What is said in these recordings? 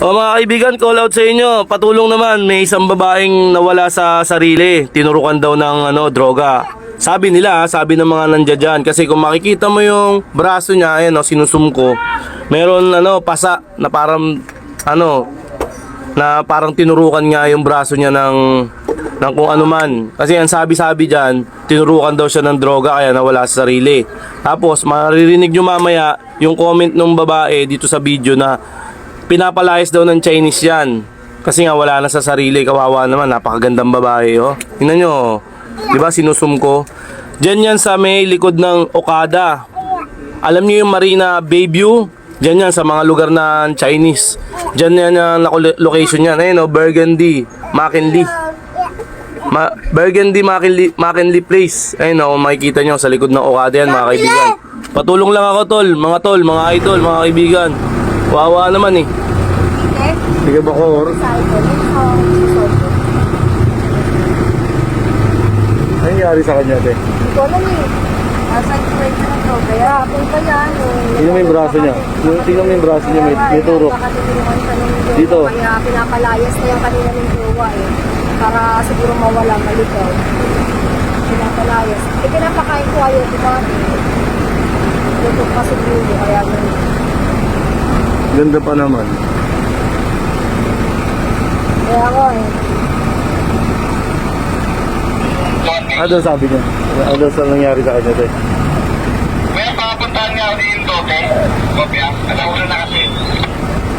O mga kaibigan, call out sa inyo. Patulong naman, may isang babaeng nawala sa sarili. Tinurukan daw ng droga. Sabi nila, sabi ng mga nandiyan dyan. Kasi kung makikita mo yung braso niya, ayan sinusumko. Meron pasa na parang na parang tinurukan nga yung braso niya ng kung ano man. Kasi ang sabi-sabi dyan, tinurukan daw siya ng droga kaya nawala sa sarili. Tapos maririnig nyo mamaya yung comment ng babae dito sa video na pinapalayas daw ng Chinese yan. Kasi nga wala na sa sarili, kawawa naman, napakagandang babae Tingnan nyo, di ba sinusumko? Diyan yan sa may likod ng Okada. Alam niyo yung Marina Bayview? Diyan yan sa mga lugar na Chinese. Diyan yan ang location yan. Ayun Burgundy, McKinley. Burgundy, McKinley Place. Ayun makikita nyo sa likod ng Okada yan mga kaibigan. Patulong lang ako tol, mga idol, mga kaibigan. Wawa naman Sige ba ko? Ano nangyari sa kanya te? Hindi ko alam Nasa straight na to. Kaya punta yan. Tingnan mo yung braso niya. Tingnan mo yung braso niya, may turok. Dito. Kaya pinapalayas na yung kanina ng jowa para siguro mawala, malikaw. Pinapalayas. Pinapakain ko ayaw, diba? Tutok pa siguro, kaya ganun. Ganda pa naman. Kaya ako Ano sabi niya? Ano sa nangyari sa kanya te? May papuntahan nga ako yung tote. Kopya. Alauna na kasi.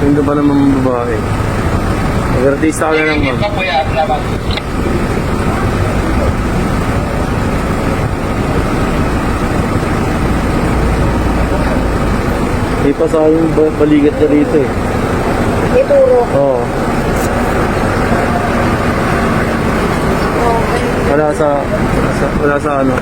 Ganda pa naman ng babae. Mag-artista ka na lang ma'am. Ito po yan. Salamat. May pasa yung balikat niya dito ituro. Oo. Wala sa ano.